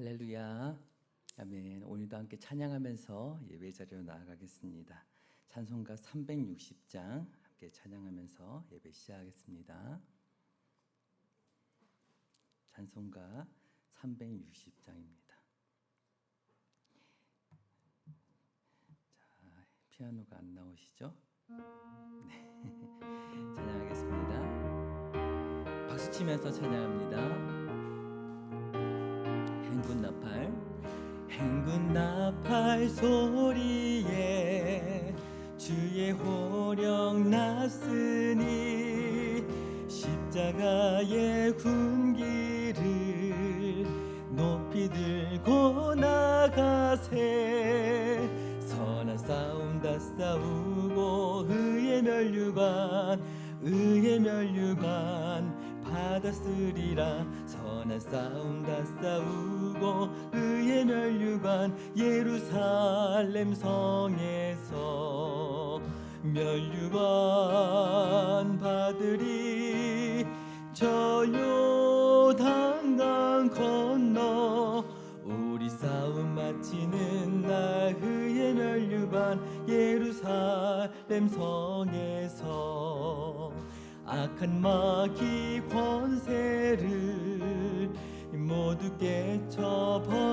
할렐루야. 아멘. 오늘도 함께 찬양하면서 예배 자리로 나아가겠습니다. 찬송가 360장 함께 찬양하면서 예배 시작하겠습니다. 찬송가 360장입니다. 자, 피아노가 안 나오시죠? 네. 찬양하겠습니다. 박수 치면서 찬양합니다. 행군 나팔 소리에 주의 호령 났으니 십자가의 군기를 높이 들고 나가세. 선한 싸움 다 싸우고 의의 멸류관 받았으리라. 선한 싸움 다 싸우고 의의 멸류관 예루살렘 성에서 멸류관 받으리. 저 요단강 건너 우리 싸움 마치는 날 의의 멸류관 예루살렘 성에서 악한 마귀 권세를 모두 깨쳐버리고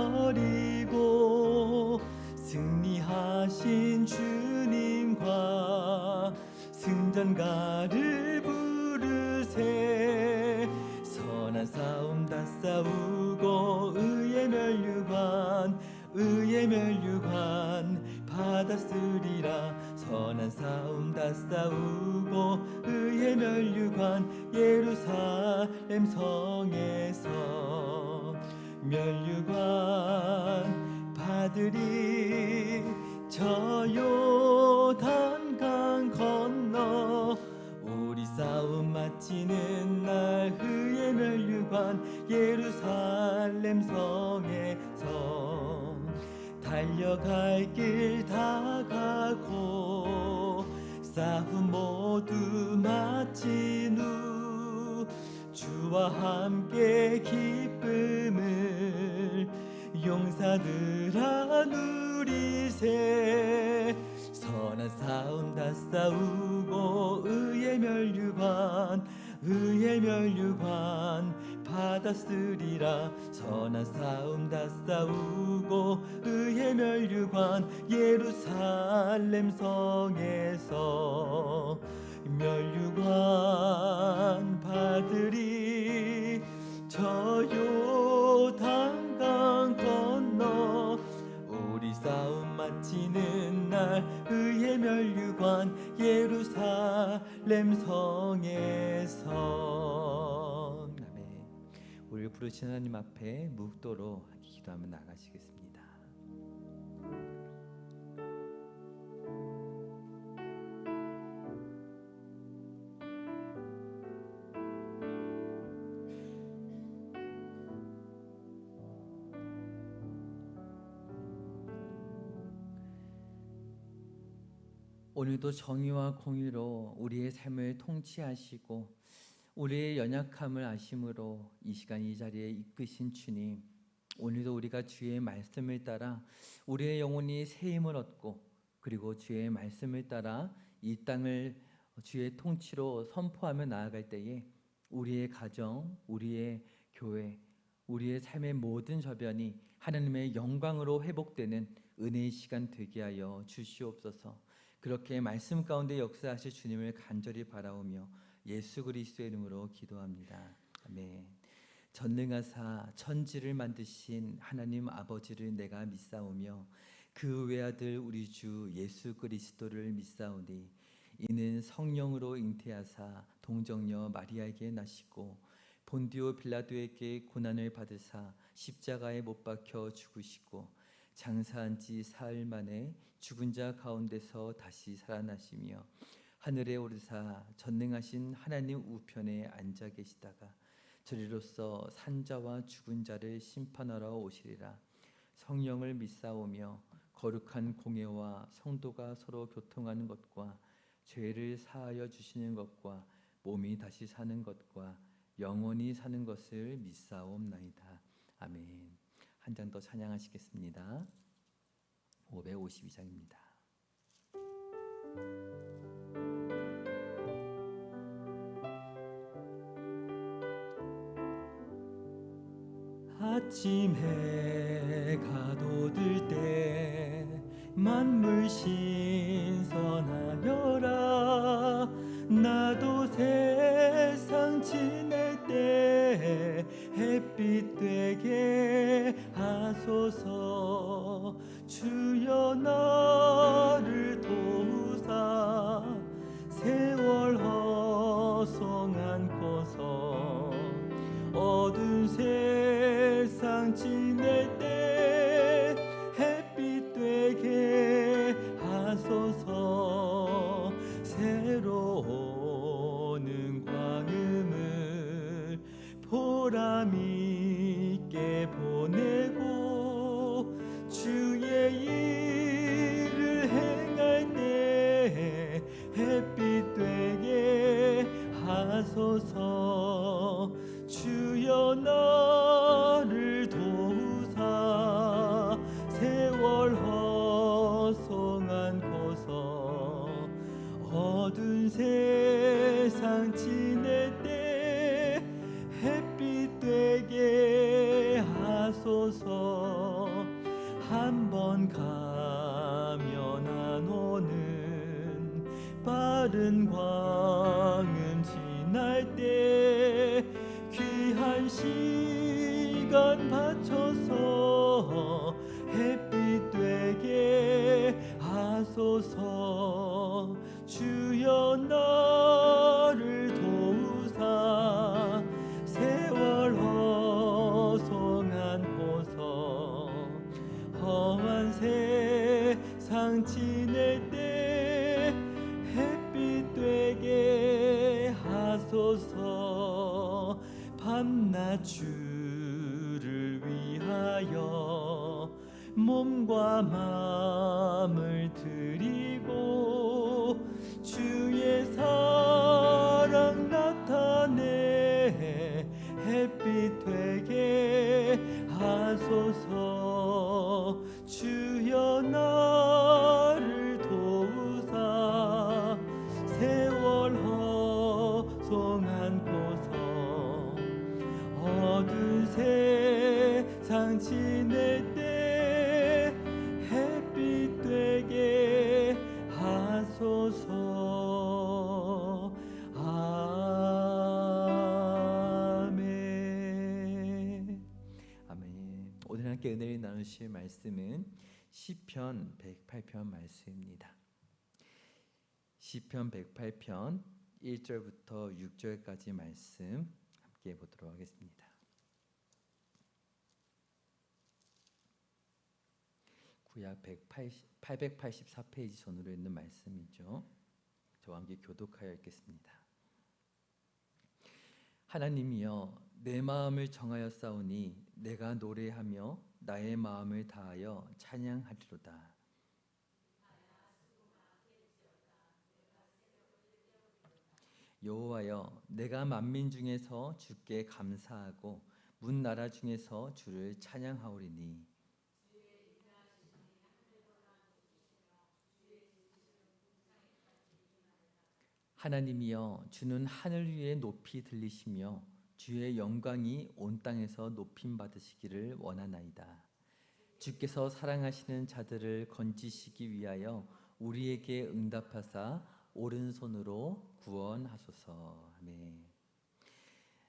승리하신 주님과 승전가를 부르세. 선한 싸움 다 싸우고 의의 멸류관 받았으리라. 선한 싸움 다 싸우고 의의 멸류관 예루살렘 성에서 멸류관 받으리. 저 요단강 건너 우리 싸움 마치는 날 의의 멸류관 예루살렘 성에서 달려갈 길 다 가고 싸움 모두 마친 후 주와 함께 기쁨을 용사들아 누리세. 선한 싸움 다 싸우고 의의 멸류관 받았으리라. 선한 싸움 다 싸우고 의의 멸류관 예루살렘 성에서 멸류관 받으리. 저 요단강 건너 우리 싸움 마치는 날 의의 멸류관 예루살렘 성에서. 아멘. 우리를 부르신 하나님 앞에 묵도로 기도하며 나가시겠습니다. 오늘도 정의와 공의로 우리의 삶을 통치하시고 우리의 연약함을 아심으로 이 시간 이 자리에 이끄신 주님, 오늘도 우리가 주의 말씀을 따라 우리의 영혼이 새 힘을 얻고 그리고 주의 말씀을 따라 이 땅을 주의 통치로 선포하며 나아갈 때에 우리의 가정, 우리의 교회, 우리의 삶의 모든 저변이 하나님의 영광으로 회복되는 은혜의 시간 되게 하여 주시옵소서. 그렇게 말씀 가운데 역사하실 주님을 간절히 바라오며 예수 그리스도의 이름으로 기도합니다. 아멘. 전능하사 천지를 만드신 하나님 아버지를 내가 믿사오며 그 외아들 우리 주 예수 그리스도를 믿사오니 이는 성령으로 잉태하사 동정녀 마리아에게 나시고 본디오 빌라도에게 고난을 받으사 십자가에 못 박혀 죽으시고 장사한 지 사흘 만에 죽은 자 가운데서 다시 살아나시며 하늘에 오르사 전능하신 하나님 우편에 앉아 계시다가 저리로서 산자와 죽은 자를 심판하러 오시리라. 성령을 믿사오며 거룩한 공예와 성도가 서로 교통하는 것과 죄를 사하여 주시는 것과 몸이 다시 사는 것과 영원히 사는 것을 믿사옵나이다. 아멘. 한 장 더 찬양하시겠습니다. 552장입니다. 아침 해가 돋을 때 만물 신선하여라. 나도 세상 지낼 때 햇빛 되게 하소서. 주여 나를 도우사 세월 허송 않고서 어두운 세상 지낼 때 햇빛 되게 하소서. 새로오는 광음을 보람 있게 보내고 주의 일을 행할 때 햇빛 되게 하소서. 주여 나를 도우사 세월 허송 않고서 어두운 세상 지낼 때 햇빛 되게 하소서. 한 번 가면 안 오는 빠른 광음 지날 때 귀한 시간 바쳐서 햇빛 되게 하소서. 주여 나를 도우사 세월 허송 않고서 험한 세상 지낼 때 햇빛 되게 하소서. 밤낮 주를 위하여 몸과 마음을 드리고 주의 사랑 나타내 햇빛 되게 하소서. 주여 나를 도우사 세월 허송 않고서 어두운 세상 지낼 때 햇빛 되게 하소서. 아멘. 아멘. 오늘 함께 은혜를 나누실 말씀은 시편 108편 말씀입니다. 시편 108편 1절부터 6절까지 말씀 함께 보도록 하겠습니다. 구약 884페이지 전으로 있는 말씀이죠. 저와 함께 교독하여 읽겠습니다. 하나님이여 내 마음을 정하여 싸우니 내가 노래하며 나의 마음을 다하여 찬양하리로다. 여호와여 내가 만민 중에서 주께 감사하고 문 나라 중에서 주를 찬양하오리니 하나님이여 주는 하늘 위에 높이 들리시며 주의 영광이 온 땅에서 높임 받으시기를 원하나이다. 주께서 사랑하시는 자들을 건지시기 위하여 우리에게 응답하사 오른손으로 구원하소서. 아멘.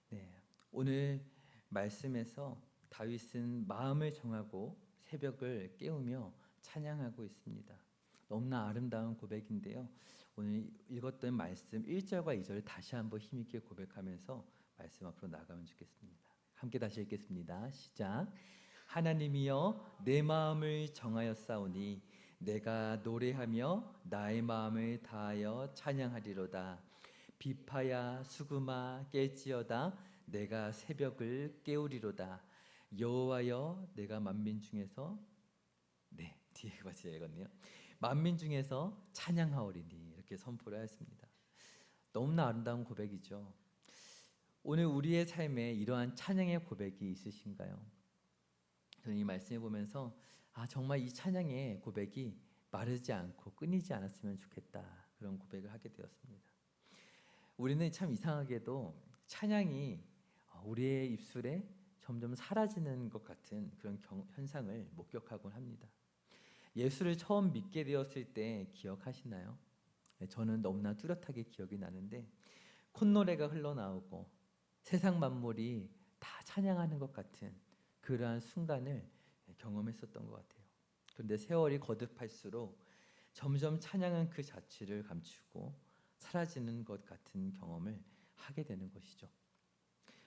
네, 오늘 말씀에서 다윗은 마음을 정하고 새벽을 깨우며 찬양하고 있습니다. 너무나 아름다운 고백인데요. 오늘 읽었던 말씀 1절과 2절을 다시 한번 힘있게 고백하면서 말씀 앞으로 나가면 좋겠습니다. 함께 다시 읽겠습니다. 시작. 하나님이여 내 마음을 정하여 싸우니 내가 노래하며 나의 마음을 다하여 찬양하리로다. 비파야 수금아 깰지어다. 내가 새벽을 깨우리로다. 여호와여 내가 만민 중에서 뒤에 같이 읽었네요. 만민 중에서 찬양하오리니 이렇게 선포를 하였습니다. 너무나 아름다운 고백이죠. 오늘 우리의 삶에 이러한 찬양의 고백이 있으신가요? 저는 이 말씀을 보면서 정말 이 찬양의 고백이 마르지 않고 끊이지 않았으면 좋겠다, 그런 고백을 하게 되었습니다. 우리는 참 이상하게도 찬양이 우리의 입술에 점점 사라지는 것 같은 그런 현상을 목격하곤 합니다. 예수를 처음 믿게 되었을 때 기억하시나요? 저는 너무나 뚜렷하게 기억이 나는데, 콧노래가 흘러나오고 세상 만물이 다 찬양하는 것 같은 그러한 순간을 경험했었던 것 같아요. 그런데 세월이 거듭할수록 점점 찬양은 그 자취를 감추고 사라지는 것 같은 경험을 하게 되는 것이죠.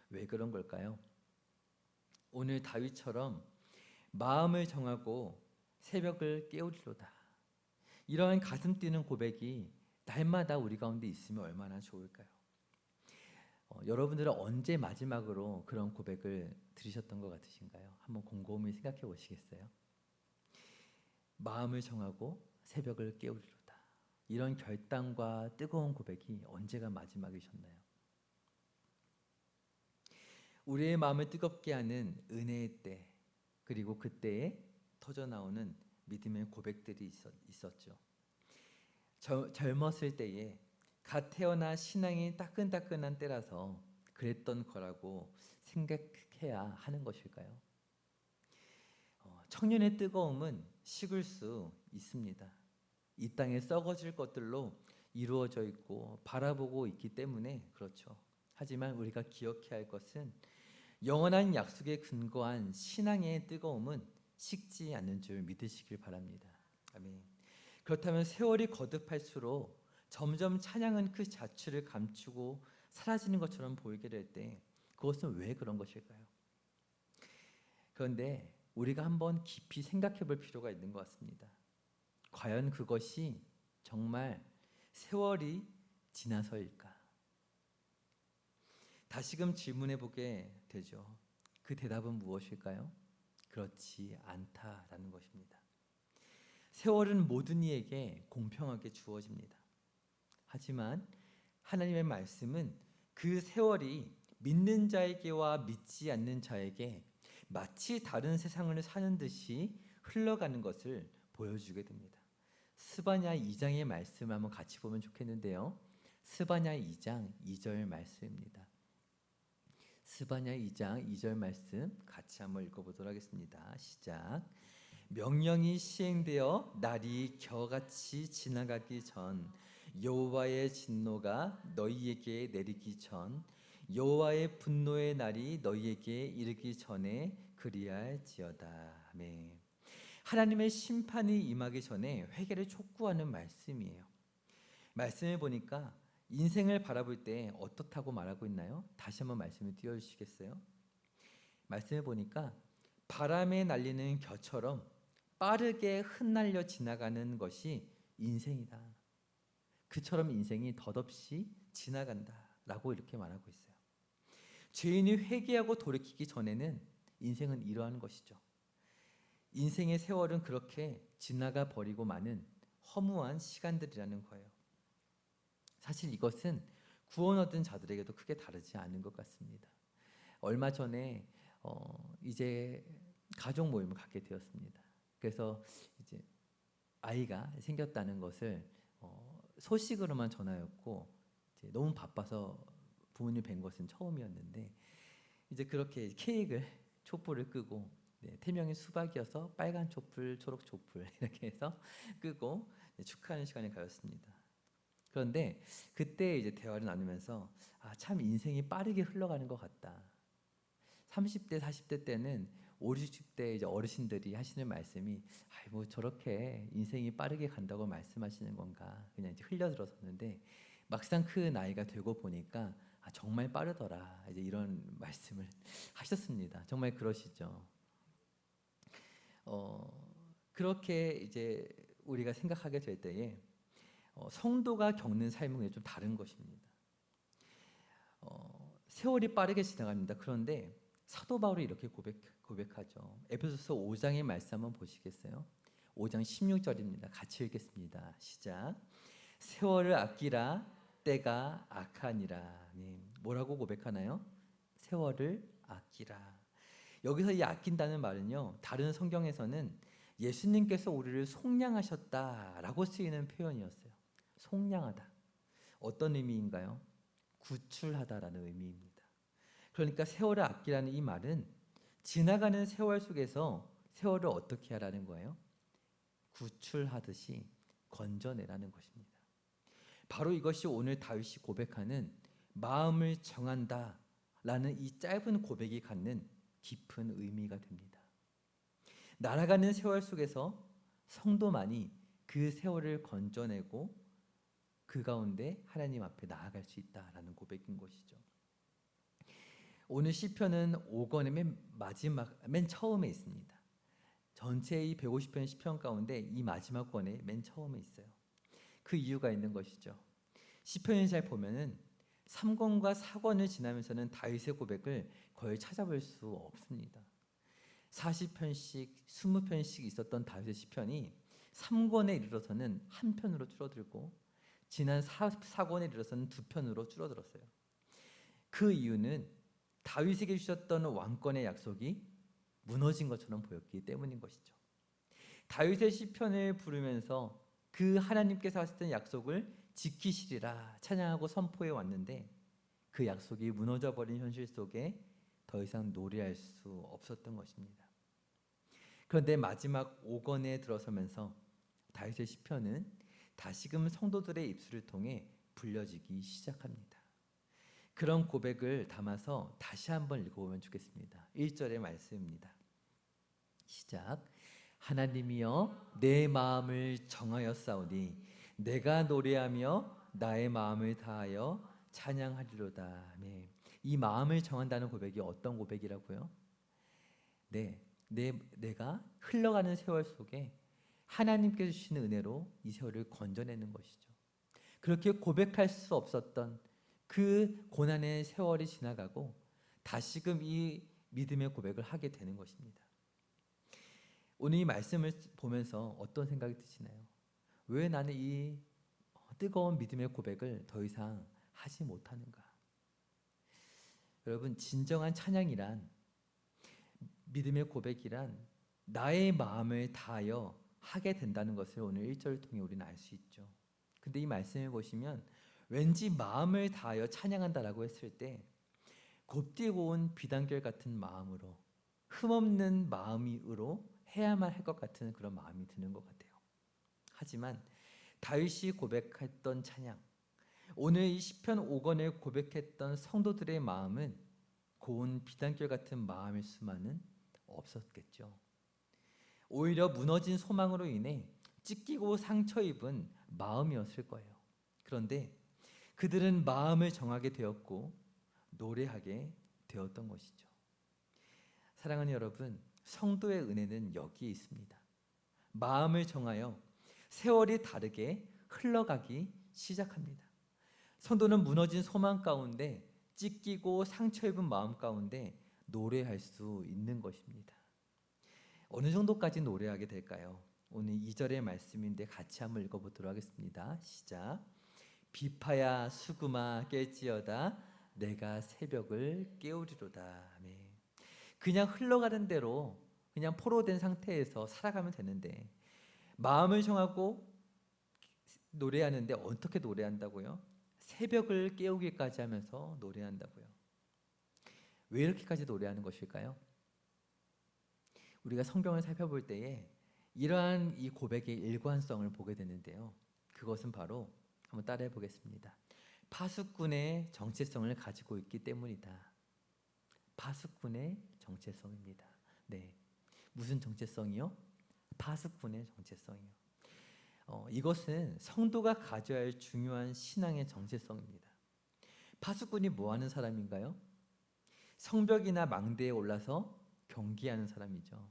왜 그런 걸까요? 오늘 다윗처럼 마음을 정하고 새벽을 깨우리로다, 이러한 가슴 뛰는 고백이 날마다 우리 가운데 있으면 얼마나 좋을까요? 여러분들은 언제 마지막으로 그런 고백을 들으셨던 것 같으신가요? 한번 곰곰이 생각해 보시겠어요? 마음을 정하고 새벽을 깨우리로다, 이런 결단과 뜨거운 고백이 언제가 마지막이셨나요? 우리의 마음을 뜨겁게 하는 은혜의 때, 그리고 그때에 터져나오는 믿음의 고백들이 있었죠. 젊었을 때에 갓 태어나 신앙이 따끈따끈한 때라서 그랬던 거라고 생각해야 하는 것일까요? 청년의 뜨거움은 식을 수 있습니다. 이 땅에 썩어질 것들로 이루어져 있고 바라보고 있기 때문에 그렇죠. 하지만 우리가 기억해야 할 것은 영원한 약속에 근거한 신앙의 뜨거움은 식지 않는 줄 믿으시길 바랍니다. 아멘. 그렇다면 세월이 거듭할수록 점점 찬양은 그 자취를 감추고 사라지는 것처럼 보이게 될 때 그것은 왜 그런 것일까요? 그런데 우리가 한번 깊이 생각해 볼 필요가 있는 것 같습니다. 과연 그것이 정말 세월이 지나서일까? 다시금 질문해 보게 되죠. 그 대답은 무엇일까요? 그렇지 않다라는 것입니다. 세월은 모든 이에게 공평하게 주어집니다. 하지만 하나님의 말씀은 그 세월이 믿는 자에게와 믿지 않는 자에게 마치 다른 세상을 사는 듯이 흘러가는 것을 보여주게 됩니다. 스바냐 2장의 말씀을 한번 같이 보면 좋겠는데요. 스바냐 2장 2절 말씀입니다. 스바냐 2장 2절 말씀 같이 한번 읽어보도록 하겠습니다. 시작. 명령이 시행되어 날이 겨같이 지나가기 전, 여호와의 진노가 너희에게 내리기 전, 여호와의 분노의 날이 너희에게 이르기 전에 그리할지어다. 아멘. 하나님의 심판이 임하기 전에 회개를 촉구하는 말씀이에요. 말씀을 보니까 인생을 바라볼 때 어떻다고 말하고 있나요? 다시 한번 말씀을 띄워주시겠어요? 말씀을 보니까 바람에 날리는 겨처럼 빠르게 흩날려 지나가는 것이 인생이다. 그처럼 인생이 덧없이 지나간다라고 이렇게 말하고 있어요. 죄인이 회개하고 돌이키기 전에는 인생은 이러한 것이죠. 인생의 세월은 그렇게 지나가 버리고 마는 허무한 시간들이라는 거예요. 사실 이것은 구원 얻은 자들에게도 크게 다르지 않은 것 같습니다. 얼마 전에 이제 가족 모임을 갖게 되었습니다. 그래서 이제 아이가 생겼다는 것을 소식으로만 전하였고, 이제 너무 바빠서 부모님 뵌 것은 처음이었는데, 이제 그렇게 케이크를 촛불을 끄고, 태명이 수박이어서 빨간 촛불, 초록 촛불 이렇게 해서 끄고 축하하는 시간을 가졌습니다. 그런데 그때 이제 대화를 나누면서 참 인생이 빠르게 흘러가는 것 같다. 30대, 40대 때는 50, 60대 이제 어르신들이 하시는 말씀이 뭐 저렇게 인생이 빠르게 간다고 말씀하시는 건가, 그냥 이제 흘려들었었는데 막상 그 나이가 되고 보니까 정말 빠르더라, 이제 이런 말씀을 하셨습니다. 정말 그러시죠. 그렇게 이제 우리가 생각하게 될 때에 성도가 겪는 삶은 좀 다른 것입니다. 세월이 빠르게 지나갑니다. 그런데 사도 바울이 이렇게 고백하죠. 에베소서 5장의 말씀 한번 보시겠어요? 5장 16절입니다. 같이 읽겠습니다. 시작. 세월을 아끼라, 때가 악하니라. 뭐라고 고백하나요? 세월을 아끼라. 여기서 이 아낀다는 말은요, 다른 성경에서는 예수님께서 우리를 속량하셨다라고 쓰이는 표현이었어요. 속량하다. 어떤 의미인가요? 구출하다라는 의미입니다. 그러니까 세월을 아끼라는 이 말은 지나가는 세월 속에서 세월을 어떻게 하라는 거예요? 구출하듯이 건져내라는 것입니다. 바로 이것이 오늘 다윗이 고백하는 마음을 정한다라는 이 짧은 고백이 갖는 깊은 의미가 됩니다. 날아가는 세월 속에서 성도만이 그 세월을 건져내고 그 가운데 하나님 앞에 나아갈 수 있다라는 고백인 것이죠. 오늘 시편은 5권의 맨 처음에 있습니다. 전체의 150편 시편 가운데 이 마지막 권의 맨 처음에 있어요. 그 이유가 있는 것이죠. 시편을 잘 보면은 3권과 4권을 지나면서는 다윗의 고백을 거의 찾아볼 수 없습니다. 40편씩 20편씩 있었던 다윗의 시편이 3권에 이르러서는 한 편으로 줄어들고 지난 4권에 이르러서는 2편으로 줄어들었어요. 그 이유는 다윗에게 주셨던 왕권의 약속이 무너진 것처럼 보였기 때문인 것이죠. 다윗의 시편을 부르면서 그 하나님께서 하셨던 약속을 지키시리라 찬양하고 선포해 왔는데 그 약속이 무너져 버린 현실 속에 더 이상 노래할 수 없었던 것입니다. 그런데 마지막 5권에 들어서면서 다윗의 시편은 다시금 성도들의 입술을 통해 불려지기 시작합니다. 그런 고백을 담아서 다시 한번 읽어보면 좋겠습니다. 1절의 말씀입니다. 시작. 하나님이여 내 마음을 정하였사오니 내가 노래하며 나의 마음을 다하여 찬양하리로다. 네. 이 마음을 정한다는 고백이 어떤 고백이라고요? 내가 흘러가는 세월 속에 하나님께서 주시는 은혜로 이 세월을 건져내는 것이죠. 그렇게 고백할 수 없었던 그 고난의 세월이 지나가고 다시금 이 믿음의 고백을 하게 되는 것입니다. 오늘 이 말씀을 보면서 어떤 생각이 드시나요? 왜 나는 이 뜨거운 믿음의 고백을 더 이상 하지 못하는가? 여러분, 진정한 찬양이란, 믿음의 고백이란 나의 마음을 다하여 하게 된다는 것을 오늘 1절을 통해 우리는 알 수 있죠. 근데 이 말씀을 보시면 왠지 마음을 다하여 찬양한다라고 했을 때 곱디고 온 비단결 같은 마음으로, 흠없는 마음으로 해야만 할 것 같은 그런 마음이 드는 것 같아요. 하지만 다윗이 고백했던 찬양, 오늘 이 시편 5권을 고백했던 성도들의 마음은 고운 비단결 같은 마음일 수만은 없었겠죠. 오히려 무너진 소망으로 인해 찢기고 상처 입은 마음이었을 거예요. 그런데 그들은 마음을 정하게 되었고 노래하게 되었던 것이죠. 사랑하는 여러분, 성도의 은혜는 여기에 있습니다. 마음을 정하여 세월이 다르게 흘러가기 시작합니다. 성도는 무너진 소망 가운데, 찢기고 상처 입은 마음 가운데 노래할 수 있는 것입니다. 어느 정도까지 노래하게 될까요? 오늘 2절의 말씀인데 같이 한번 읽어보도록 하겠습니다. 시작. 비파야 수금아 깰지어다 내가 새벽을 깨우리로다. 아멘. 그냥 흘러가는 대로 그냥 포로된 상태에서 살아가면 되는데 마음을 정하고 노래하는데 어떻게 노래한다고요? 새벽을 깨우기까지 하면서 노래한다고요. 왜 이렇게까지 노래하는 것일까요? 우리가 성경을 살펴볼 때에 이러한 이 고백의 일관성을 보게 되는데요. 그것은 바로 한번 따라해 보겠습니다. 파수꾼의 정체성을 가지고 있기 때문이다. 파수꾼의 정체성입니다. 네, 무슨 정체성이요? 파수꾼의 정체성이요. 이것은 성도가 가져야 할 중요한 신앙의 정체성입니다. 파수꾼이 뭐 하는 사람인가요? 성벽이나 망대에 올라서 경계하는 사람이죠.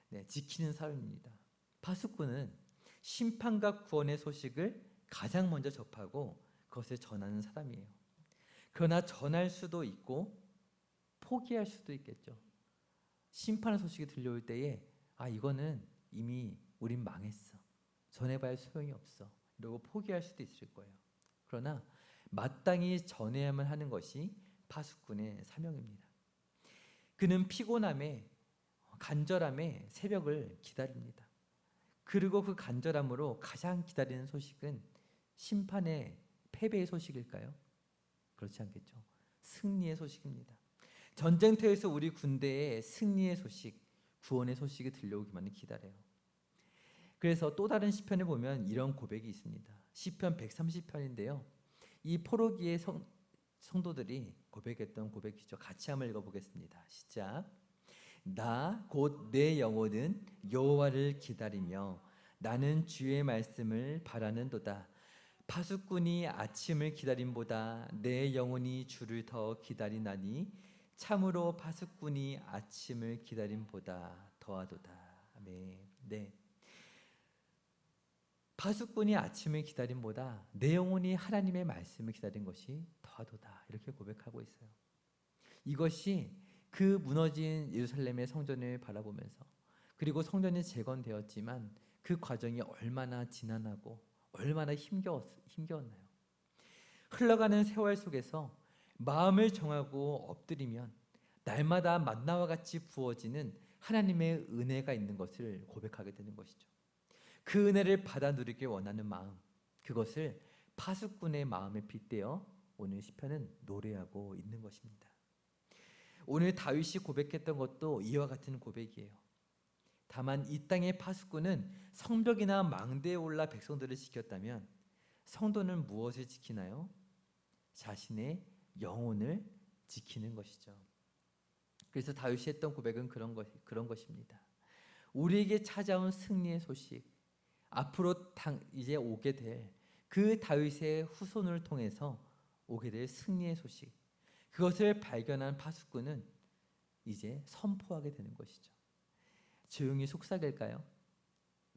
네, 지키는 사람입니다. 파수꾼은 심판과 구원의 소식을 가장 먼저 접하고 그것을 전하는 사람이에요. 그러나 전할 수도 있고 포기할 수도 있겠죠. 심판의 소식이 들려올 때에 이거는 이미 우린 망했어. 전해봐야 소용이 없어. 이러고 포기할 수도 있을 거예요. 그러나 마땅히 전해야만 하는 것이 파수꾼의 사명입니다. 그는 피곤함에 간절함에 새벽을 기다립니다. 그리고 그 간절함으로 가장 기다리는 소식은 심판의 패배의 소식일까요? 그렇지 않겠죠. 승리의 소식입니다. 전쟁터에서 우리 군대의 승리의 소식, 구원의 소식이 들려오기만을 기다려요. 그래서 또 다른 시편에 보면 이런 고백이 있습니다. 시편 130편인데요. 이 포로기의 성도들이 고백했던 고백이죠. 같이 한번 읽어보겠습니다. 시작. 나 곧 내 영혼은 여호와를 기다리며 나는 주의 말씀을 바라는도다. 파수꾼이 아침을 기다림보다 내 영혼이 주를 더 기다리나니 참으로 파수꾼이 아침을 기다림보다 더하도다. 아멘. 네. 파수꾼이 아침을 기다림보다 내 영혼이 하나님의 말씀을 기다린 것이 더하도다. 이렇게 고백하고 있어요. 이것이 그 무너진 예루살렘의 성전을 바라보면서, 그리고 성전이 재건되었지만 그 과정이 얼마나 지난하고 얼마나 힘겨웠나요? 흘러가는 세월 속에서 마음을 정하고 엎드리면 날마다 만나와 같이 부어지는 하나님의 은혜가 있는 것을 고백하게 되는 것이죠. 그 은혜를 받아 누리길 원하는 마음, 그것을 파수꾼의 마음에 빗대어 오늘 시편은 노래하고 있는 것입니다. 오늘 다윗이 고백했던 것도 이와 같은 고백이에요. 다만 이 땅의 파수꾼은 성벽이나 망대에 올라 백성들을 지켰다면 성도는 무엇을 지키나요? 자신의 영혼을 지키는 것이죠. 그래서 다윗이 했던 고백은 그런 것입니다. 우리에게 찾아온 승리의 소식, 앞으로 이제 오게 될 그 다윗의 후손을 통해서 오게 될 승리의 소식, 그것을 발견한 파수꾼은 이제 선포하게 되는 것이죠. 조용히 속삭일까요?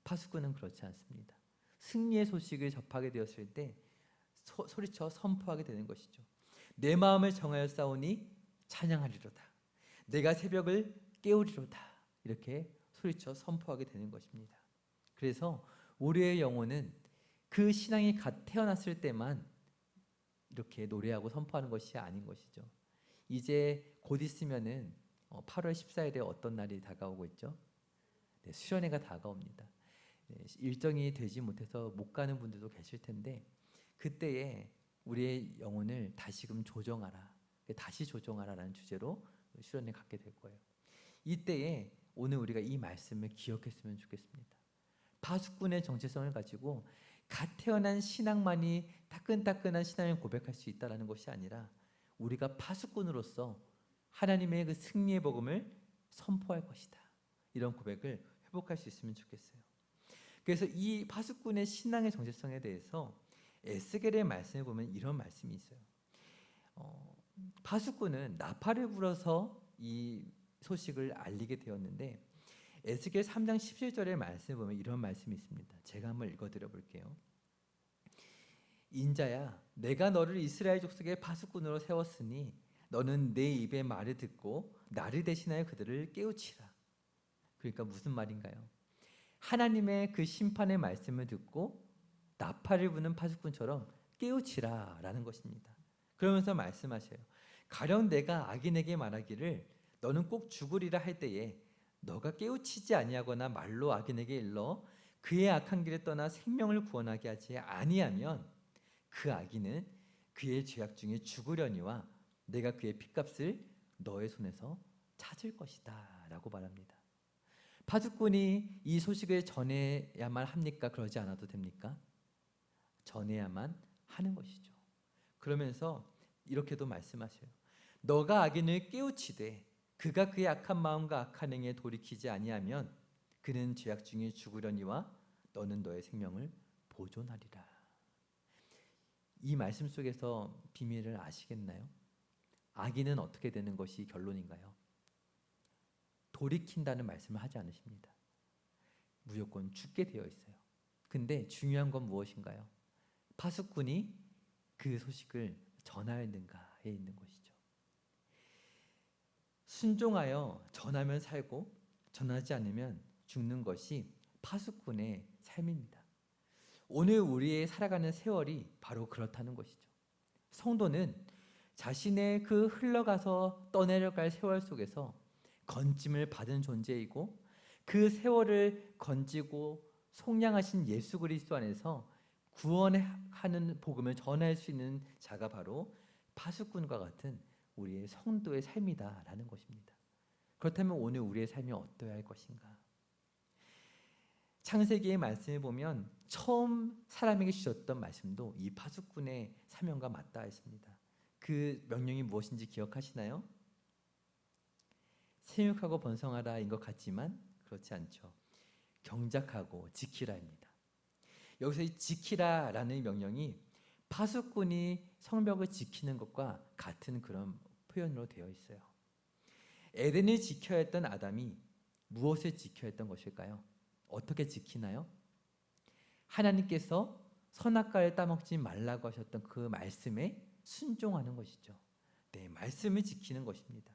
파수꾼은 그렇지 않습니다. 승리의 소식을 접하게 되었을 때 소리쳐 선포하게 되는 것이죠. 내 마음을 정하여 싸우니 찬양하리로다. 내가 새벽을 깨우리로다. 이렇게 소리쳐 선포하게 되는 것입니다. 그래서 우리의 영혼은 그 신앙이 갓 태어났을 때만 이렇게 노래하고 선포하는 것이 아닌 것이죠. 이제 곧 있으면은 8월 14일에 어떤 날이 다가오고 있죠? 네, 수련회가 다가옵니다. 네, 일정이 되지 못해서 못 가는 분들도 계실 텐데 그때에 우리의 영혼을 다시금 조정하라, 다시 조정하라라는 주제로 수련회 갖게 될 거예요. 이때에 오늘 우리가 이 말씀을 기억했으면 좋겠습니다. 파수꾼의 정체성을 가지고 갓 태어난 신앙만이 따끈따끈한 신앙을 고백할 수 있다는 것이 아니라 우리가 파수꾼으로서 하나님의 그 승리의 복음을 선포할 것이다. 이런 고백을 회복할 수 있으면 좋겠어요. 그래서 이 파수꾼의 신앙의 정체성에 대해서 에스겔의 말씀을 보면 이런 말씀이 있어요. 파수꾼은 나팔을 불어서 이 소식을 알리게 되었는데 에스겔 3장 17절의 말씀을 보면 이런 말씀이 있습니다. 제가 한번 읽어드려 볼게요. 인자야, 내가 너를 이스라엘 족속의 파수꾼으로 세웠으니 너는 내 입의 말을 듣고 나를 대신하여 그들을 깨우치라. 그러니까 무슨 말인가요? 하나님의 그 심판의 말씀을 듣고 나팔을 부는 파수꾼처럼 깨우치라라는 것입니다. 그러면서 말씀하셔요. 가령 내가 악인에게 말하기를 너는 꼭 죽으리라 할 때에 너가 깨우치지 아니하거나 말로 악인에게 일러 그의 악한 길에 떠나 생명을 구원하게 하지 아니하면 그 악인은 그의 죄악 중에 죽으려니와 내가 그의 핏값을 너의 손에서 찾을 것이다 라고 말합니다. 파수꾼이 이 소식을 전해야만 합니까? 그러지 않아도 됩니까? 전해야만 하는 것이죠. 그러면서 이렇게도 말씀하셔요. 너가 악인을 깨우치되 그가 그의 악한 마음과 악한 행에 돌이키지 아니하면 그는 죄악 중에 죽으려니와 너는 너의 생명을 보존하리라. 이 말씀 속에서 비밀을 아시겠나요? 악인은 어떻게 되는 것이 결론인가요? 돌이킨다는 말씀을 하지 않으십니다. 무조건 죽게 되어 있어요. 근데 중요한 건 무엇인가요? 파수꾼이 그 소식을 전하였는가에 있는 것이죠. 순종하여 전하면 살고 전하지 않으면 죽는 것이 파수꾼의 삶입니다. 오늘 우리의 살아가는 세월이 바로 그렇다는 것이죠. 성도는 자신의 그 흘러가서 떠내려갈 세월 속에서 건짐을 받은 존재이고 그 세월을 건지고 속량하신 예수 그리스도 안에서 구원하는 복음을 전할 수 있는 자가 바로 파수꾼과 같은 우리의 성도의 삶이다라는 것입니다. 그렇다면 오늘 우리의 삶이 어떠해야 할 것인가? 창세기의 말씀을 보면 처음 사람에게 주셨던 말씀도 이 파수꾼의 사명과 맞닿아 있습니다. 그 명령이 무엇인지 기억하시나요? 생육하고 번성하라인 것 같지만 그렇지 않죠. 경작하고 지키라입니다. 여기서 이 지키라라는 명령이 파수꾼이 성벽을 지키는 것과 같은 그런 표현으로 되어 있어요. 에덴을 지켜야 했던 아담이 무엇을 지켜야 했던 것일까요? 어떻게 지키나요? 하나님께서 선악과를 따먹지 말라고 하셨던 그 말씀에 순종하는 것이죠. 네, 말씀을 지키는 것입니다.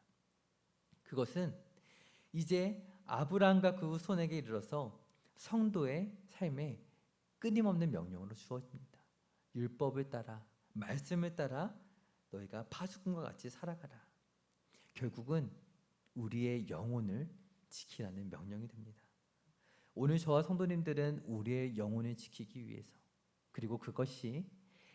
그것은 이제 아브라함과 그 후손에게 이르러서 성도의 삶에 끊임없는 명령으로 주어집니다. 율법을 따라, 말씀을 따라 너희가 파수꾼과 같이 살아가라. 결국은 우리의 영혼을 지키라는 명령이 됩니다. 오늘 저와 성도님들은 우리의 영혼을 지키기 위해서, 그리고 그것이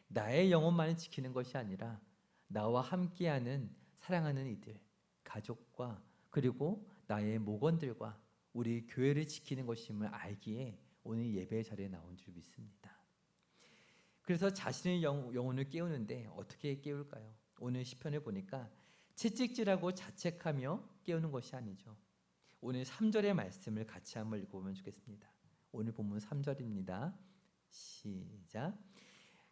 나의 영혼만을 지키는 것이 아니라 나와 함께하는 사랑하는 이들, 가족과 그리고 나의 목원들과 우리 교회를 지키는 것임을 알기에 오늘 예배 자리에 나온 줄 믿습니다. 그래서 자신의 영혼을 깨우는데 어떻게 깨울까요? 오늘 시편을 보니까 채찍질하고 자책하며 깨우는 것이 아니죠. 오늘 3절의 말씀을 같이 한번 읽어보면 좋겠습니다. 오늘 본문 3절입니다. 시작.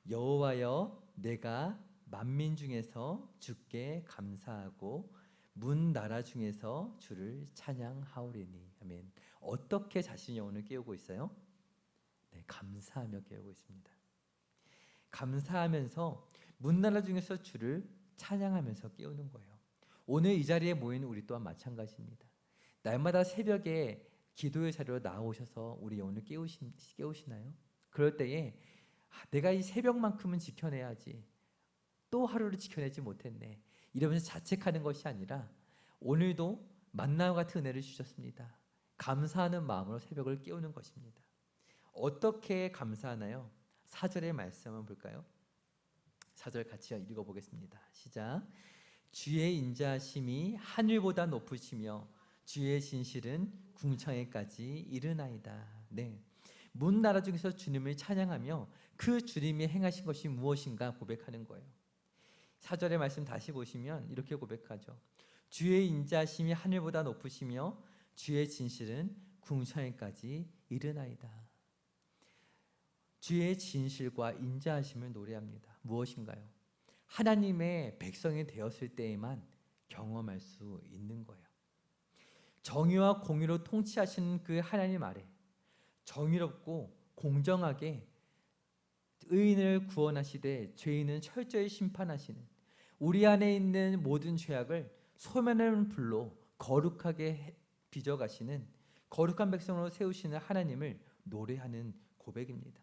여호와여, 내가 만민 중에서 주께 감사하고 문 나라 중에서 주를 찬양하오리니. 아멘. 어떻게 자신의 영혼을 깨우고 있어요? 네, 감사하며 깨우고 있습니다. 감사하면서 문 나라 중에서 주를 찬양하면서 깨우는 거예요. 오늘 이 자리에 모인 우리 또한 마찬가지입니다. 날마다 새벽에 기도의 자리로 나오셔서 우리 영혼을 깨우시나요? 그럴 때에 내가 이 새벽만큼은 지켜내야지, 또 하루를 지켜내지 못했네, 이러면서 자책하는 것이 아니라 오늘도 만나와 같은 은혜를 주셨습니다. 감사하는 마음으로 새벽을 깨우는 것입니다. 어떻게 감사하나요? 4절의 말씀 한번 볼까요? 4절 같이 읽어보겠습니다. 시작. 주의 인자하심이 하늘보다 높으시며 주의 진실은 궁창에까지 이르나이다. 네, 문 나라 중에서 주님을 찬양하며 그 주님이 행하신 것이 무엇인가 고백하는 거예요. 4절의 말씀 다시 보시면 이렇게 고백하죠. 주의 인자하심이 하늘보다 높으시며 주의 진실은 궁창에까지 이르나이다. 주의 진실과 인자하심을 노래합니다. 무엇인가요? 하나님의 백성이 되었을 때에만 경험할 수 있는 거예요. 정의와 공의로 통치하시는 그 하나님 아래 정의롭고 공정하게 의인을 구원하시되 죄인은 철저히 심판하시는, 우리 안에 있는 모든 죄악을 소멸하는 불로 거룩하게 빚어가시는 거룩한 백성으로 세우시는 하나님을 노래하는 고백입니다.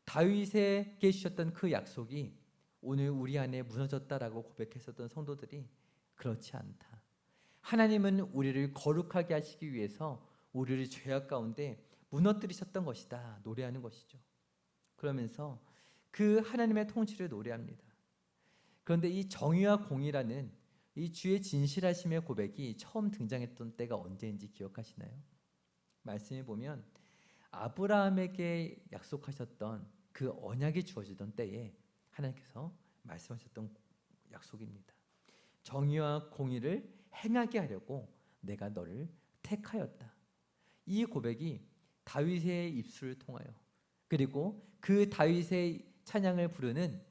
다윗에게 주셨던 그 약속이 오늘 우리 안에 무너졌다라고 고백했었던 성도들이 그렇지 않다. 하나님은 우리를 거룩하게 하시기 위해서 우리를 죄악 가운데 무너뜨리셨던 것이다 노래하는 것이죠. 그러면서 그 하나님의 통치를 노래합니다. 그런데 이 정의와 공의라는 이 주의 진실하심의 고백이 처음 등장했던 때가 언제인지 기억하시나요? 말씀을 보면 아브라함에게 약속하셨던 그 언약이 주어지던 때에 하나님께서 말씀하셨던 약속입니다. 정의와 공의를 행하게 하려고 내가 너를 택하였다. 이 고백이 다윗의 입술을 통하여, 그리고 그 다윗의 찬양을 부르는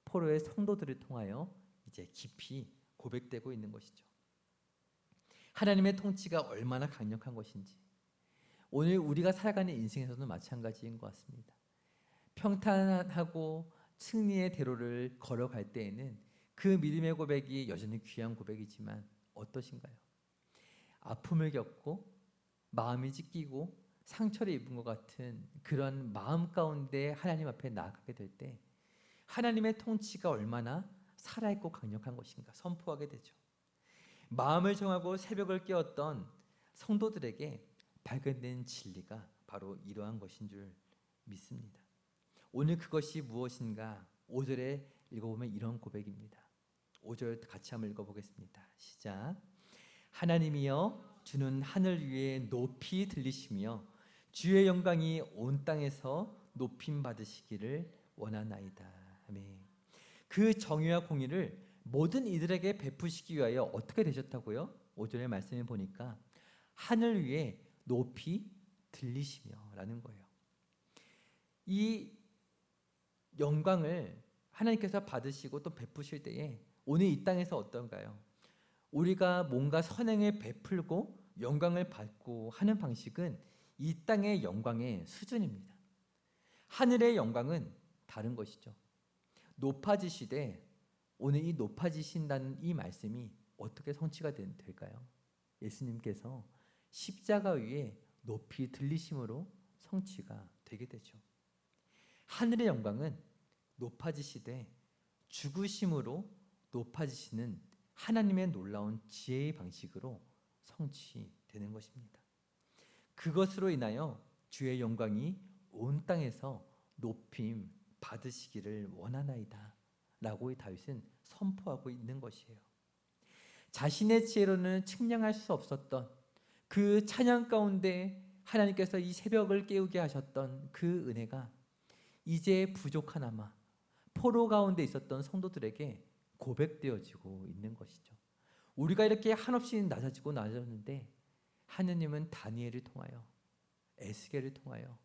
포로의 성도들을 통하여 이제 깊이 고백되고 있는 것이죠. 하나님의 통치가 얼마나 강력한 것인지 오늘 우리가 살아가는 인생에서도 마찬가지인 것 같습니다. 평탄하고 승리의 대로를 걸어갈 때에는 그 믿음의 고백이 여전히 귀한 고백이지만 어떠신가요? 아픔을 겪고 마음이 찢기고 상처를 입은 것 같은 그런 마음 가운데 하나님 앞에 나아가게 될 때 하나님의 통치가 얼마나 살아있고 강력한 것인가 선포하게 되죠. 마음을 정하고 새벽을 깨웠던 성도들에게 발견된 진리가 바로 이러한 것인 줄 믿습니다. 오늘 그것이 무엇인가 5절에 읽어보면 이런 고백입니다. 5절 같이 한번 읽어보겠습니다. 시작. 하나님이여 주는 하늘 위에 높이 들리시며 주의 영광이 온 땅에서 높임 받으시기를 원하나이다. 아멘. 그 정의와 공의를 모든 이들에게 베푸시기 위하여 어떻게 되셨다고요? 5절의 말씀에 보니까 하늘 위에 높이 들리시며 라는 거예요. 이 영광을 하나님께서 받으시고 또 베푸실 때에 오늘 이 땅에서 어떤가요? 우리가 뭔가 선행을 베풀고 영광을 받고 하는 방식은 이 땅의 영광의 수준입니다. 하늘의 영광은 다른 것이죠. 높아지시되 오늘 이 높아지신다는 이 말씀이 어떻게 성취가 될까요? 예수님께서 십자가 위에 높이 들리심으로 성취가 되게 되죠. 하늘의 영광은 높아지시되 죽으심으로 높아지시는 하나님의 놀라운 지혜의 방식으로 성취되는 것입니다. 그것으로 인하여 주의 영광이 온 땅에서 높임 받으시기를 원하나이다 라고 다윗은 선포하고 있는 것이에요. 자신의 지혜로는 측량할 수 없었던 그 찬양 가운데 하나님께서 이 새벽을 깨우게 하셨던 그 은혜가 이제 부족하나마 포로 가운데 있었던 성도들에게 고백되어지고 있는 것이죠. 우리가 이렇게 한없이 낮아지고 낮아졌는데 하느님은 다니엘을 통하여 에스겔을 통하여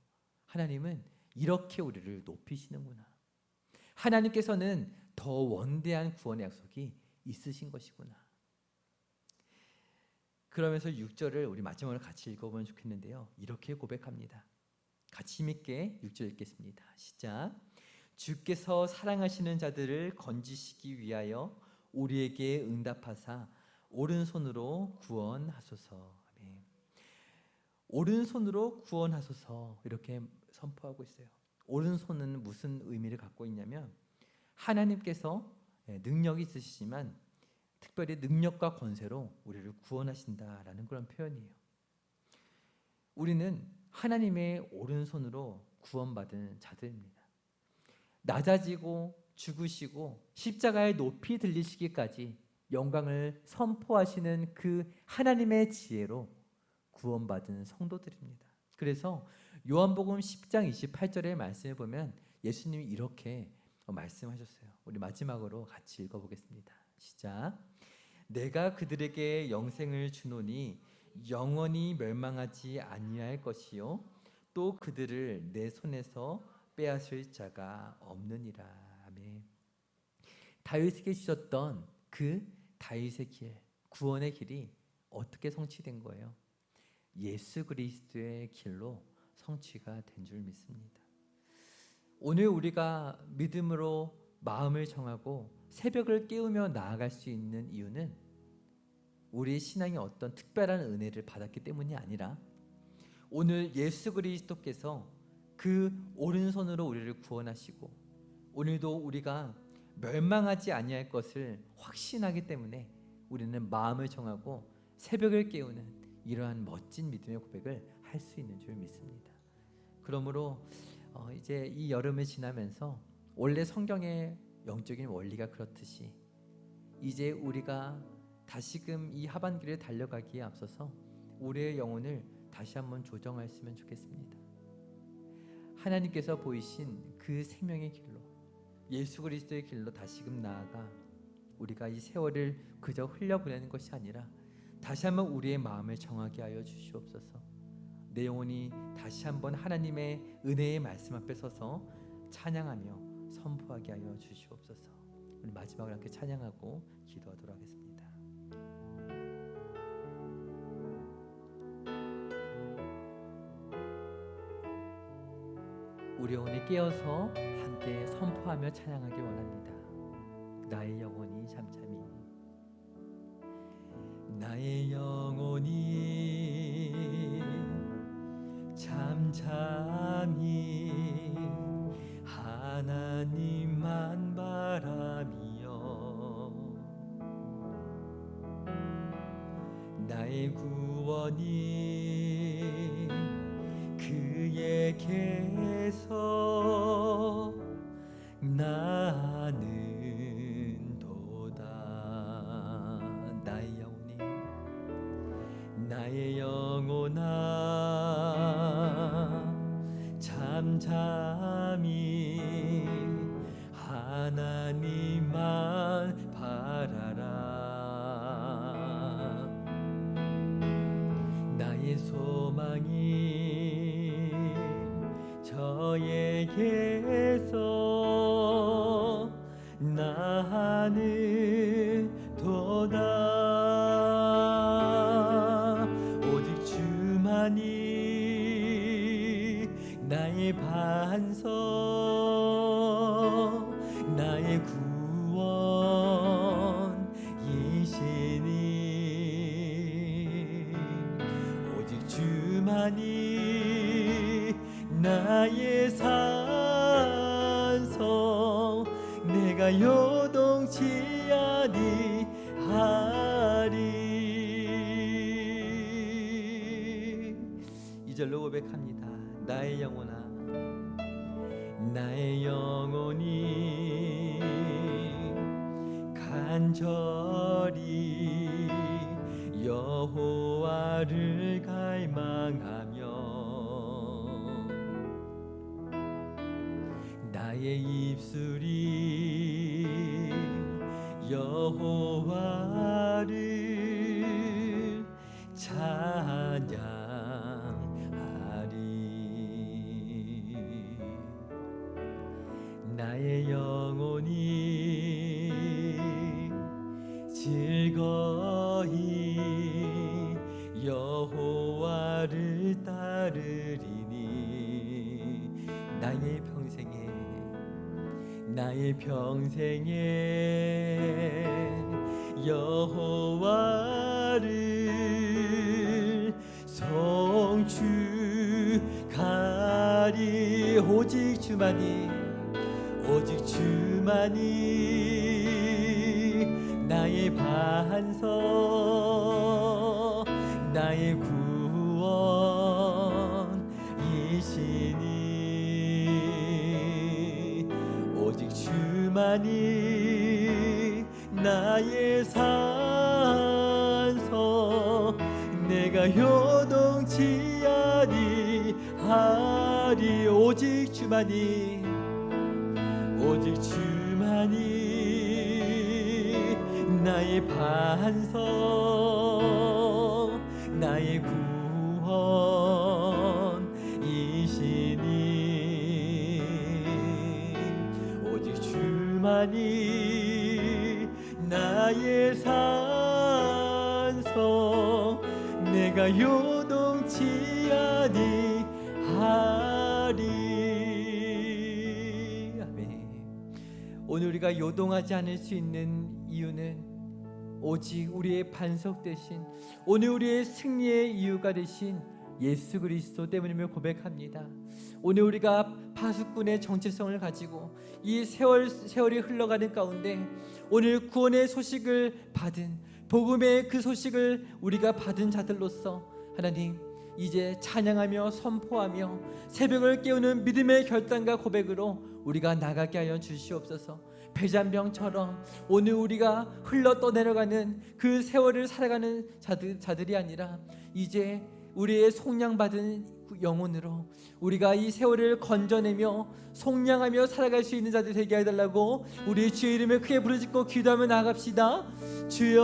하나님은 이렇게 우리를 높이시는구나. 하나님께서는 더 원대한 구원의 약속이 있으신 것이구나. 그러면서 6절을 우리 마지막으로 같이 읽어보면 좋겠는데요. 이렇게 고백합니다. 같이 힘있게 6절 읽겠습니다. 시작. 주께서 사랑하시는 자들을 건지시기 위하여 우리에게 응답하사 오른손으로 구원하소서. 아멘. 오른손으로 구원하소서 이렇게 선포하고 있어요. 오른손은 무슨 의미를 갖고 있냐면 하나님께서 능력이 있으시지만 특별히 능력과 권세로 우리를 구원하신다라는 그런 표현이에요. 우리는 하나님의 오른손으로 구원받은 자들입니다. 낮아지고 죽으시고 십자가에 높이 들리시기까지 영광을 선포하시는 그 하나님의 지혜로 구원받은 성도들입니다. 그래서 요한복음 10장 28절의 말씀을 보면 예수님이 이렇게 말씀하셨어요. 우리 마지막으로 같이 읽어보겠습니다. 시작. 내가 그들에게 영생을 주노니 영원히 멸망하지 아니할 것이요 또 그들을 내 손에서 빼앗을 자가 없느니라. 아멘. 다윗에게 주셨던 그 다윗의 길, 구원의 길이 어떻게 성취된 거예요? 예수 그리스도의 길로 성취가 된 줄 믿습니다. 오늘 우리가 믿음으로 마음을 정하고 새벽을 깨우며 나아갈 수 있는 이유는 우리의 신앙이 어떤 특별한 은혜를 받았기 때문이 아니라 오늘 예수 그리스도께서 그 오른손으로 우리를 구원하시고 오늘도 우리가 멸망하지 아니할 것을 확신하기 때문에 우리는 마음을 정하고 새벽을 깨우는 이러한 멋진 믿음의 고백을 할 수 있는 줄 믿습니다. 그러므로 이제 이 여름을 지나면서 원래 성경의 영적인 원리가 그렇듯이 이제 우리가 다시금 이 하반기를 달려가기에 앞서서 우리의 영혼을 다시 한번 조정했으면 좋겠습니다. 하나님께서 보이신 그 생명의 길로 예수 그리스도의 길로 다시금 나아가 우리가 이 세월을 그저 흘려보내는 것이 아니라 다시 한번 우리의 마음을 정하게 하여 주시옵소서. 내 영혼이 다시 한번 하나님의 은혜의 말씀 앞에 서서 찬양하며 선포하게 하여 주시옵소서. 우리 마지막으로 함께 찬양하고 기도하도록 하겠습니다. 우리 영혼이 깨어서 함께 선포하며 찬양하기 원합니다. 나의 영혼이 잠잠히 나의 영혼이 잠잠히 하나님만 바라며 나의 구원이 그에게서 나는 도다. 나의 영혼아 잠잠히 하나님만 바라라. 나의 소망이 저에게서 나는 도다. 오직 주만이 나의 반석, 나의 구원이시니. 오직 주만이 나의 산성, 내가 요동치 아니하리. 이절로 고백합니다. 나의 영혼아, 나의 영혼이 간절히 여호와를 갈망하며 나의 입술이 여호와를 찬양하리. 나의 영혼이 즐거이 여호와를 따르리니. 나의 평생에 여호와를 송축하리. 오직 주만이 나의 반석, 나의 구원이시니. 오직 주만이 나의 산석, 내가 요동치 아니하리. 오직 주만이 나의 반석, 나의 구원이시니. 오직 주만이 나의 산석, 내가 요동치 아니하리. 오늘 우리가 요동하지 않을 수 있는 이유는 오직 우리의 반석 대신, 오늘 우리의 승리의 이유가 되신 예수 그리스도 때문임을 고백합니다. 오늘 우리가 파수꾼의 정체성을 가지고 이 세월이 흘러가는 가운데 오늘 구원의 소식을 받은, 복음의 그 소식을 우리가 받은 자들로서 하나님, 이제 찬양하며 선포하며 새벽을 깨우는 믿음의 결단과 고백으로 우리가 나가게 하여 주시옵소서. 배잔병처럼 오늘 우리가 흘러 떠내려가는 그 세월을 살아가는 자들이 아니라 이제 우리의 속량받은 영혼으로 우리가 이 세월을 건져내며 속량하며 살아갈 수 있는 자들 되게 해달라고 우리의 주의 이름을 크게 부르짖고 기도하며 나아갑시다. 주여,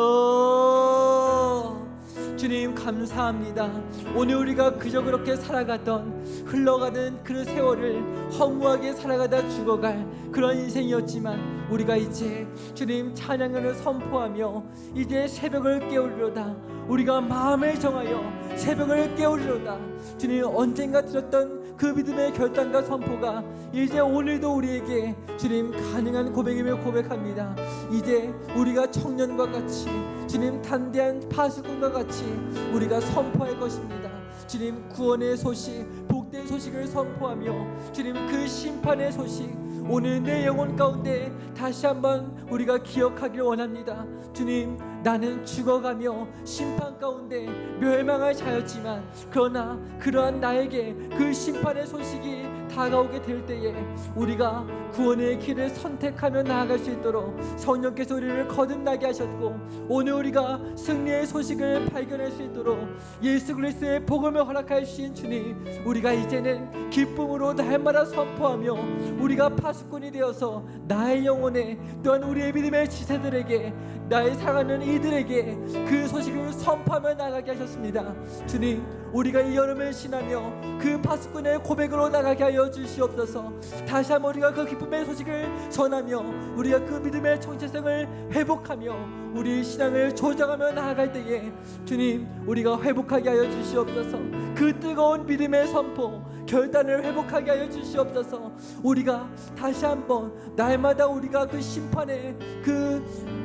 주님 감사합니다. 오늘 우리가 그저 그렇게 살아가던, 흘러가는 그 세월을 허무하게 살아가다 죽어갈 그런 인생이었지만 우리가 이제 주님 찬양을 선포하며 이제 새벽을 깨우리로다. 우리가 마음을 정하여 새벽을 깨우리로다. 주님, 언젠가 들었던 그 믿음의 결단과 선포가 이제 오늘도 우리에게 주님 가능한 고백이며 고백합니다. 이제 우리가 청년과 같이 주님 단대한 파수꾼과 같이 우리가 선포할 것입니다. 주님 구원의 소식, 복된 소식을 선포하며 주님 그 심판의 소식 오늘 내 영혼 가운데 다시 한번 우리가 기억하길 원합니다. 주님, 나는 죽어가며 심판 가운데 멸망할 자였지만 그러나 그러한 나에게 그 심판의 소식이 다가오게 될 때에 우리가 구원의 길을 선택하며 나아갈 수 있도록 성령께서 우리를 거듭나게 하셨고, 오늘 우리가 승리의 소식을 발견할 수 있도록 예수 그리스도의 복음을 허락하여 주신 주님, 우리가 이제는 기쁨으로 날마다 선포하며 우리가 파수꾼이 되어서 나의 영혼에 또한 우리의 믿음의 지체들에게, 나의 사랑하는 이들에게 그 소식을 선포하며 나가게 하셨습니다. 주님, 우리가 이 여름을 지나며 그 파수꾼의 고백으로 나가게 하여 주시옵소서. 다시 한번 우리가 그 기쁨의 소식을 전하며 우리가 그 믿음의 정체성을 회복하며 우리 신앙을 조정하며 나아갈 때에 주님, 우리가 회복하게 하여 주시옵소서. 그 뜨거운 믿음의 선포, 결단을 회복하게 하여 주시옵소서. 우리가 다시 한번 날마다 우리가 그 심판의 그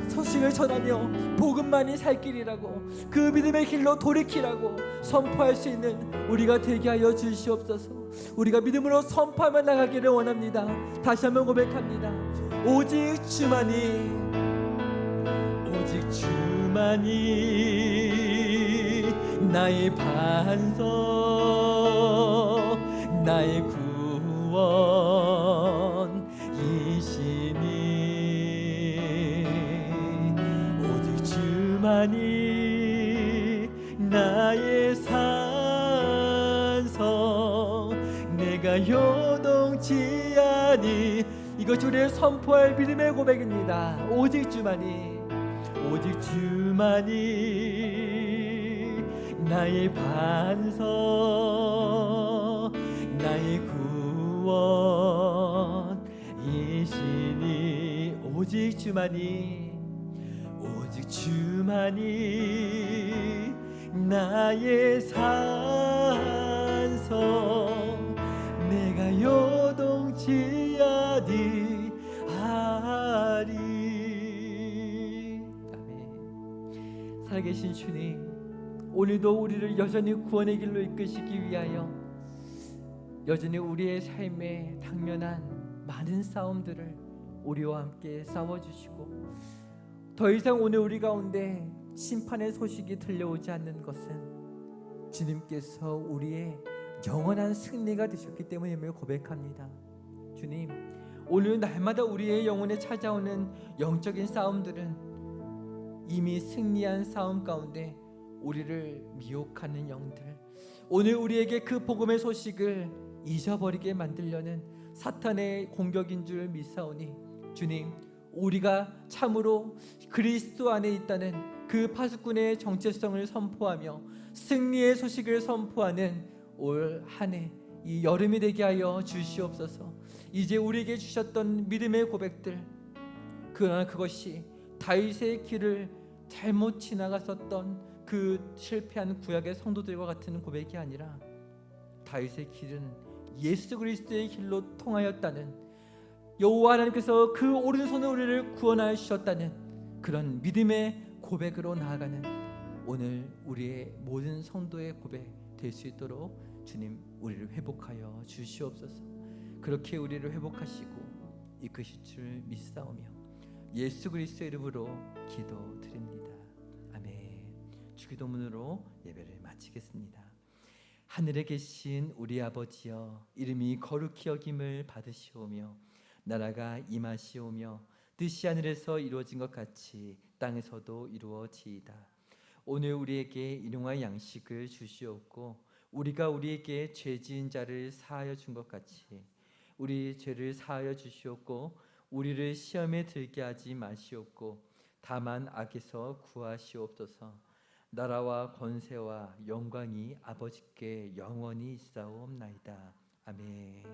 소식을 전하며 복음만이 살 길이라고, 그 믿음의 길로 돌이키라고 선포할 수 있는 우리가 되게 하여 주시옵소서. 우리가 믿음으로 선포하며 나가기를 원합니다. 다시 한번 고백합니다. 오직 주만이, 오직 주만이 나의 반석, 나의 구원이시니, 오직 주만이 나의 산성, 내가 요동치 아니. 이것 우리의 선포할 믿음의 고백입니다. 오직 주만이, 오직 주만이 나의 반석, 나의 구원이시니, 오직 주만이, 오직 주만이 나의 산성, 내가 요동치 아니하리. 아멘. 살아계신 주님, 오늘도 우리를 여전히 구원의 길로 이끄시기 위하여 여전히 우리의 삶에 당면한 많은 싸움들을 우리와 함께 싸워주시고, 더 이상 오늘 우리 가운데 심판의 소식이 들려오지 않는 것은 주님께서 우리의 영원한 승리가 되셨기 때문임을 고백합니다. 주님, 오늘 날마다 우리의 영혼에 찾아오는 영적인 싸움들은 이미 승리한 싸움 가운데 우리를 미혹하는 영들, 오늘 우리에게 그 복음의 소식을 잊어버리게 만들려는 사탄의 공격인 줄 믿사오니, 주님, 우리가 참으로 그리스도 안에 있다는 그 파수꾼의 정체성을 선포하며 승리의 소식을 선포하는 올 한 해 이 여름이 되게 하여 주시옵소서. 이제 우리에게 주셨던 믿음의 고백들, 그러나 그것이 다윗의 길을 잘못 지나갔었던 그 실패한 구약의 성도들과 같은 고백이 아니라 다윗의 길은 예수 그리스도의 길로 통하였다는, 여호와 하나님께서 그 오른손으로 우리를 구원하여 주셨다는 그런 믿음의 고백으로 나아가는 오늘 우리의 모든 성도의 고백 될 수 있도록 주님, 우리를 회복하여 주시옵소서. 그렇게 우리를 회복하시고 이끄실 줄 믿사오며 예수 그리스도의 이름으로 기도드립니다. 아멘. 주기도문으로 예배를 마치겠습니다. 하늘에 계신 우리 아버지여, 이름이 거룩히 여김을 받으시오며 나라가 임하시오며 뜻이 하늘에서 이루어진 것 같이 땅에서도 이루어지이다. 오늘 우리에게 일용할 양식을 주시옵고, 우리가 우리에게 죄 지은 자를 사하여 준 것 같이 우리 죄를 사하여 주시옵고, 우리를 시험에 들게 하지 마시옵고 다만 악에서 구하시옵소서. 나라와 권세와 영광이 아버지께 영원히 있사옵나이다. 아멘.